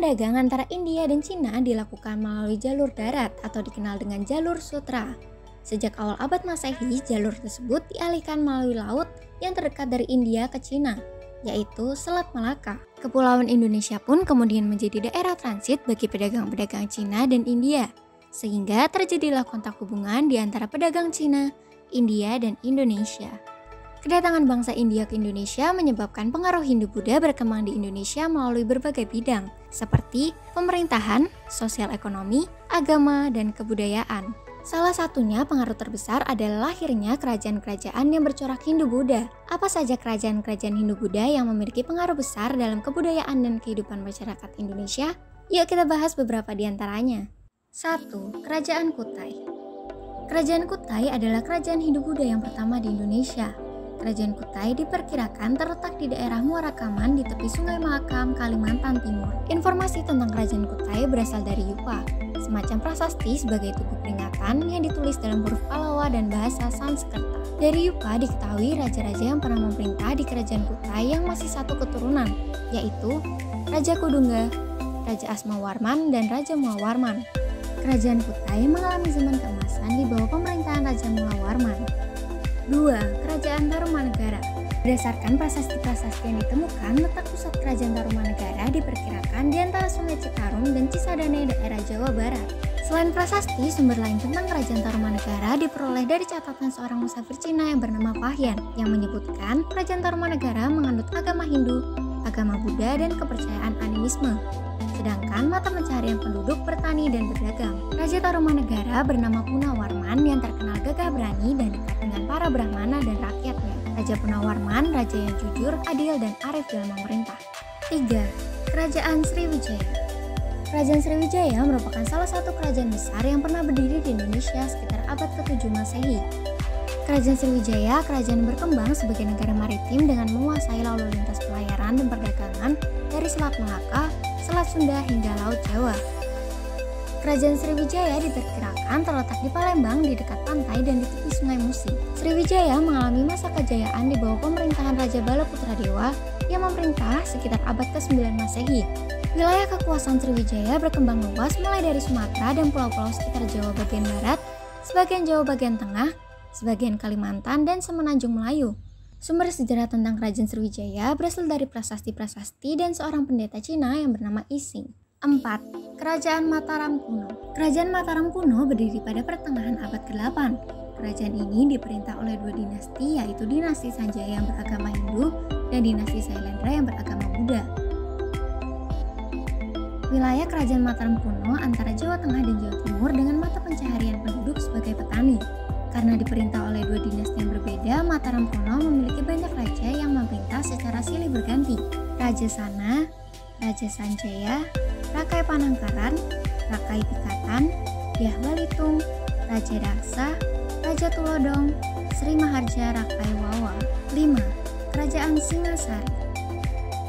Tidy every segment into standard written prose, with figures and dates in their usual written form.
dagang antara India dan Cina dilakukan melalui jalur darat atau dikenal dengan jalur sutra. Sejak awal abad Masehi, jalur tersebut dialihkan melalui laut yang terdekat dari India ke Cina, yaitu Selat Malaka. Kepulauan Indonesia pun kemudian menjadi daerah transit bagi pedagang-pedagang Cina dan India, sehingga terjadilah kontak hubungan di antara pedagang Cina, India, dan Indonesia. Kedatangan bangsa India ke Indonesia menyebabkan pengaruh Hindu-Buddha berkembang di Indonesia melalui berbagai bidang, seperti pemerintahan, sosial ekonomi, agama, dan kebudayaan. Salah satunya pengaruh terbesar adalah lahirnya kerajaan-kerajaan yang bercorak Hindu-Buddha. Apa saja kerajaan-kerajaan Hindu-Buddha yang memiliki pengaruh besar dalam kebudayaan dan kehidupan masyarakat Indonesia? Yuk kita bahas beberapa di antaranya. 1. Kerajaan Kutai. Kerajaan Kutai adalah kerajaan Hindu-Buddha yang pertama di Indonesia. Kerajaan Kutai diperkirakan terletak di daerah Muara Kaman di tepi Sungai Mahakam, Kalimantan Timur. Informasi tentang Kerajaan Kutai berasal dari Yupa, semacam prasasti sebagai tugu peringatan yang ditulis dalam huruf Pallava dan bahasa Sanskerta. Dari Yupa diketahui raja-raja yang pernah memerintah di Kerajaan Kutai yang masih satu keturunan, yaitu Raja Kudungga, Raja Asmawarman, dan Raja Mulawarman. Kerajaan Kutai mengalami zaman keemasan di bawah pemerintahan Raja Mulawarman. 2. Kerajaan Tarumanegara. Berdasarkan prasasti-prasasti yang ditemukan, letak pusat kerajaan Tarumanegara diperkirakan di antara Sungai Citarum dan Cisadane daerah Jawa Barat. Selain prasasti, sumber lain tentang kerajaan Tarumanegara diperoleh dari catatan seorang musafir Cina yang bernama Fahyan, yang menyebutkan kerajaan Tarumanegara menganut agama Hindu, agama Buddha, dan kepercayaan animisme. Sedangkan mata pencaharian penduduk bertani dan berdagang. Raja Tarumanegara bernama Punawarman yang terkenal gagah berani dan dekat dengan para Brahmana dan rakyatnya. Raja Punawarman, raja yang jujur, adil, dan arif dalam memerintah. 3. Kerajaan Sriwijaya. Kerajaan Sriwijaya merupakan salah satu kerajaan besar yang pernah berdiri di Indonesia sekitar abad ke-7 Masehi. Kerajaan Sriwijaya kerajaan berkembang sebagai negara maritim dengan menguasai lalu lintas pelayaran dan perdagangan dari Selat Malaka, Selat Sunda hingga Laut Jawa. Kerajaan Sriwijaya diperkirakan terletak di Palembang di dekat pantai dan di tepi Sungai Musi. Sriwijaya mengalami masa kejayaan di bawah pemerintahan Raja Balaputradewa yang memerintah sekitar abad ke-9 Masehi. Wilayah kekuasaan Sriwijaya berkembang luas mulai dari Sumatera dan pulau-pulau sekitar Jawa bagian barat, sebagian Jawa bagian tengah, sebagian Kalimantan, dan semenanjung Melayu. Sumber sejarah tentang Kerajaan Sriwijaya berasal dari prasasti-prasasti dan seorang pendeta Cina yang bernama Ising. 4. Kerajaan Mataram Kuno. Kerajaan Mataram kuno berdiri pada pertengahan abad ke-8. Kerajaan ini diperintah oleh dua dinasti, yaitu dinasti Sanjaya yang beragama Hindu dan dinasti Sailendra yang beragama Buddha. Wilayah Kerajaan Mataram kuno antara Jawa Tengah dan Jawa Timur dengan mata pencaharian penduduk sebagai petani. Karena diperintah oleh dua dinasti yang berbeda, Mataram kuno memiliki banyak raja yang memerintah secara silih berganti. Raja Sana, Raja Sanjaya, Rakai Panangkaran, Rakai Pikatan, Dyah Balitung, Raja Daksa, Raja Tulodong, Sri Maharja Rakai Wawa. 5. Kerajaan Singasari.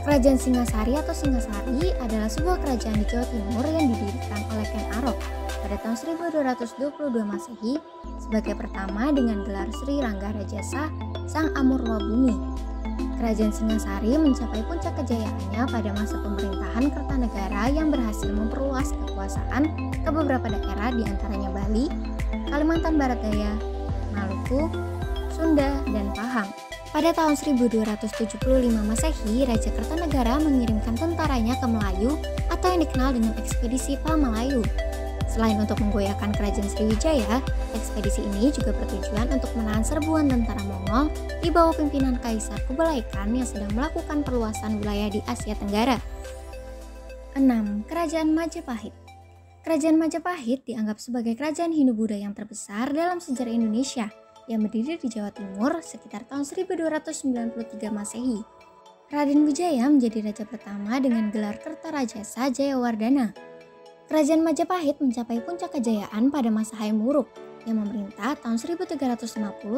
Kerajaan Singasari atau Singasari adalah sebuah kerajaan di Jawa Timur yang didirikan oleh Ken Arok pada tahun 1222 Masehi sebagai pertama dengan gelar Sri Ranggarajasa Sang Amurwa Bumi. Kerajaan Singasari mencapai puncak kejayaannya pada masa pemerintahan Kertanegara yang berhasil memperluas kekuasaan ke beberapa daerah di antaranya Bali, Kalimantan Barat Daya, Maluku, Sunda, dan Pahang. Pada tahun 1275 Masehi, Raja Kertanegara mengirimkan tentaranya ke Melayu atau yang dikenal dengan ekspedisi Pamalayu. Selain untuk menggoyahkan kerajaan Sriwijaya, ekspedisi ini juga bertujuan untuk menahan serbuan tentara Mongol di bawah pimpinan Kaisar Kublai Khan yang sedang melakukan perluasan wilayah di Asia Tenggara. 6. Kerajaan Majapahit. Kerajaan Majapahit dianggap sebagai kerajaan Hindu-Buddha yang terbesar dalam sejarah Indonesia yang berdiri di Jawa Timur sekitar tahun 1293 Masehi. Raden Wijaya menjadi raja pertama dengan gelar Kertarajasa Jayawardana. Kerajaan Majapahit mencapai puncak kejayaan pada masa Hayam Wuruk yang memerintah tahun 1350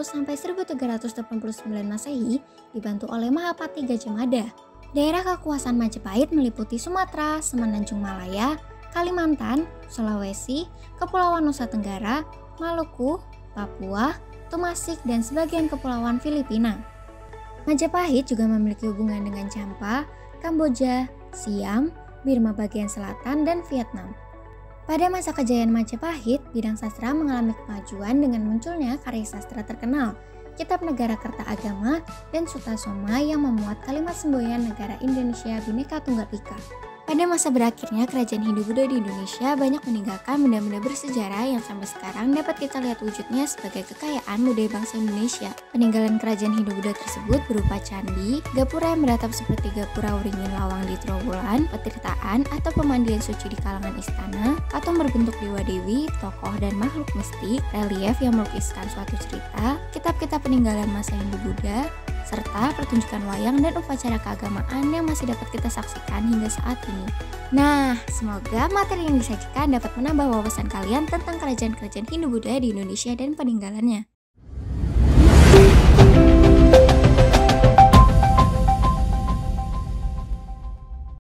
sampai 1389 Masehi dibantu oleh Mahapati Gajah Mada. Daerah kekuasaan Majapahit meliputi Sumatera, Semenanjung Malaya, Kalimantan, Sulawesi, Kepulauan Nusa Tenggara, Maluku, Papua, Tumasik, dan sebagian kepulauan Filipina. Majapahit juga memiliki hubungan dengan Champa, Kamboja, Siam, Burma bagian selatan, dan Vietnam. Pada masa kejayaan Majapahit, bidang sastra mengalami kemajuan dengan munculnya karya sastra terkenal, Kitab Negara Kerta Agama, dan Suta Soma yang memuat kalimat semboyan negara Indonesia Bhinneka Tunggal Ika. Pada masa berakhirnya kerajaan Hindu-Buddha di Indonesia banyak meninggalkan benda-benda bersejarah yang sampai sekarang dapat kita lihat wujudnya sebagai kekayaan budaya bangsa Indonesia. Peninggalan kerajaan Hindu-Buddha tersebut berupa candi, gapura yang beratap seperti gapura Wringin Lawang di Trowulan, petirtaan atau pemandian suci di kalangan istana, patung berbentuk dewa dewi, tokoh dan makhluk mistik, relief yang melukiskan suatu cerita, kitab-kitab peninggalan masa Hindu-Buddha, serta pertunjukan wayang dan upacara keagamaan yang masih dapat kita saksikan hingga saat ini. Nah, semoga materi yang disajikan dapat menambah wawasan kalian tentang kerajaan-kerajaan Hindu-Buddha di Indonesia dan peninggalannya.